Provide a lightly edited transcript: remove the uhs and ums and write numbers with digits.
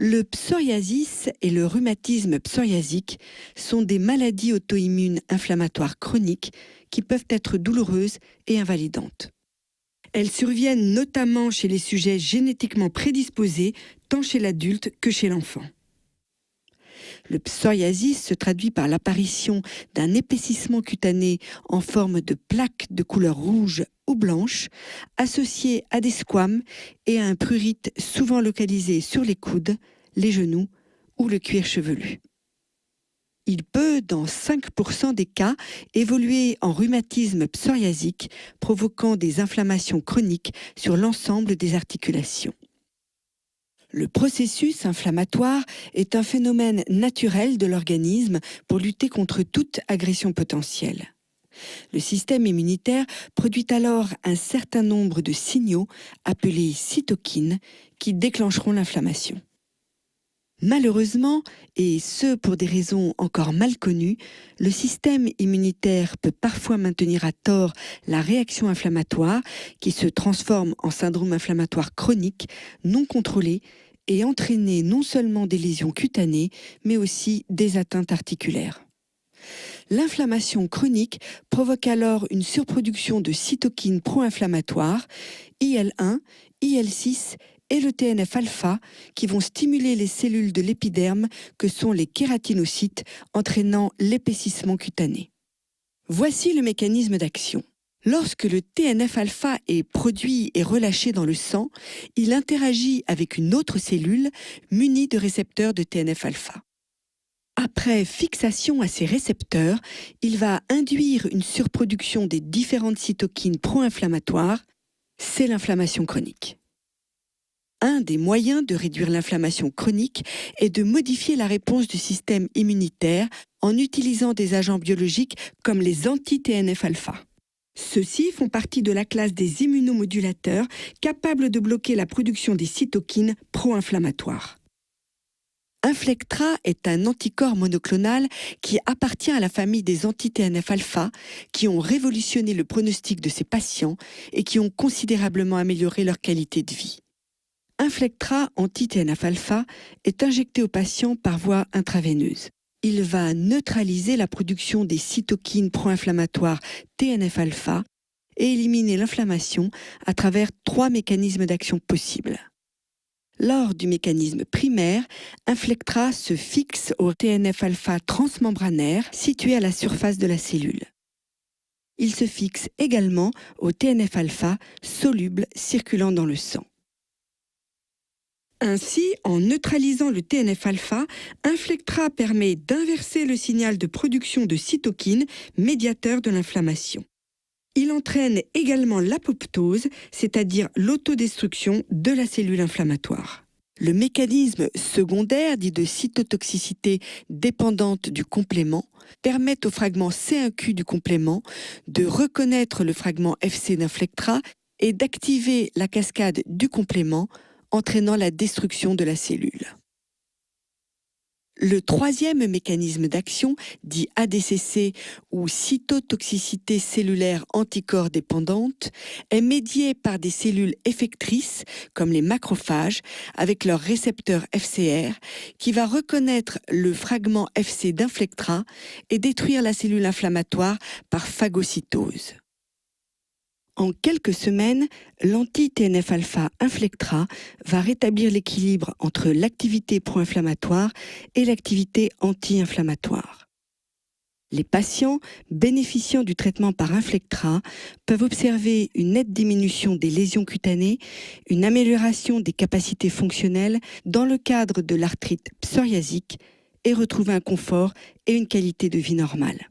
Le psoriasis et le rhumatisme psoriasique sont des maladies auto-immunes inflammatoires chroniques qui peuvent être douloureuses et invalidantes. Elles surviennent notamment chez les sujets génétiquement prédisposés, tant chez l'adulte que chez l'enfant. Le psoriasis se traduit par l'apparition d'un épaississement cutané en forme de plaques de couleur rouge ou blanche, associé à des squames et à un prurite souvent localisé sur les coudes, les genoux ou le cuir chevelu. Il peut, dans 5% des cas, évoluer en rhumatisme psoriasique, provoquant des inflammations chroniques sur l'ensemble des articulations. Le processus inflammatoire est un phénomène naturel de l'organisme pour lutter contre toute agression potentielle. Le système immunitaire produit alors un certain nombre de signaux appelés cytokines qui déclencheront l'inflammation. Malheureusement, et ce pour des raisons encore mal connues, le système immunitaire peut parfois maintenir à tort la réaction inflammatoire qui se transforme en syndrome inflammatoire chronique non contrôlé et entraîner non seulement des lésions cutanées, mais aussi des atteintes articulaires. L'inflammation chronique provoque alors une surproduction de cytokines pro-inflammatoires, IL-1, IL-6 et le TNF-alpha qui vont stimuler les cellules de l'épiderme que sont les kératinocytes, entraînant l'épaississement cutané. Voici le mécanisme d'action. Lorsque le TNF-alpha est produit et relâché dans le sang, il interagit avec une autre cellule munie de récepteurs de TNF-alpha. Après fixation à ces récepteurs, il va induire une surproduction des différentes cytokines pro-inflammatoires. C'est l'inflammation chronique. Un des moyens de réduire l'inflammation chronique est de modifier la réponse du système immunitaire en utilisant des agents biologiques comme les anti-TNF-alpha. Ceux-ci font partie de la classe des immunomodulateurs capables de bloquer la production des cytokines pro-inflammatoires. Inflectra est un anticorps monoclonal qui appartient à la famille des anti-TNF-alpha qui ont révolutionné le pronostic de ces patients et qui ont considérablement amélioré leur qualité de vie. Inflectra anti-TNF-alpha est injecté aux patients par voie intraveineuse. Il va neutraliser la production des cytokines pro-inflammatoires TNF-alpha et éliminer l'inflammation à travers 3 mécanismes d'action possibles. Lors du mécanisme primaire, Inflectra se fixe au TNF-alpha transmembranaire situé à la surface de la cellule. Il se fixe également au TNF-alpha soluble circulant dans le sang. Ainsi, en neutralisant le TNF-alpha, Inflectra permet d'inverser le signal de production de cytokines, médiateurs de l'inflammation. Il entraîne également l'apoptose, c'est-à-dire l'autodestruction de la cellule inflammatoire. Le mécanisme secondaire, dit de cytotoxicité dépendante du complément, permet au fragment C1q du complément de reconnaître le fragment Fc d'Inflectra et d'activer la cascade du complément, entraînant la destruction de la cellule. Le troisième mécanisme d'action, dit ADCC ou cytotoxicité cellulaire anticorps dépendante, est médié par des cellules effectrices comme les macrophages avec leur récepteur FcR qui va reconnaître le fragment Fc d'Inflectra et détruire la cellule inflammatoire par phagocytose. En quelques semaines, l'anti-TNF-alpha Inflectra va rétablir l'équilibre entre l'activité pro-inflammatoire et l'activité anti-inflammatoire. Les patients bénéficiant du traitement par Inflectra peuvent observer une nette diminution des lésions cutanées, une amélioration des capacités fonctionnelles dans le cadre de l'arthrite psoriasique et retrouver un confort et une qualité de vie normale.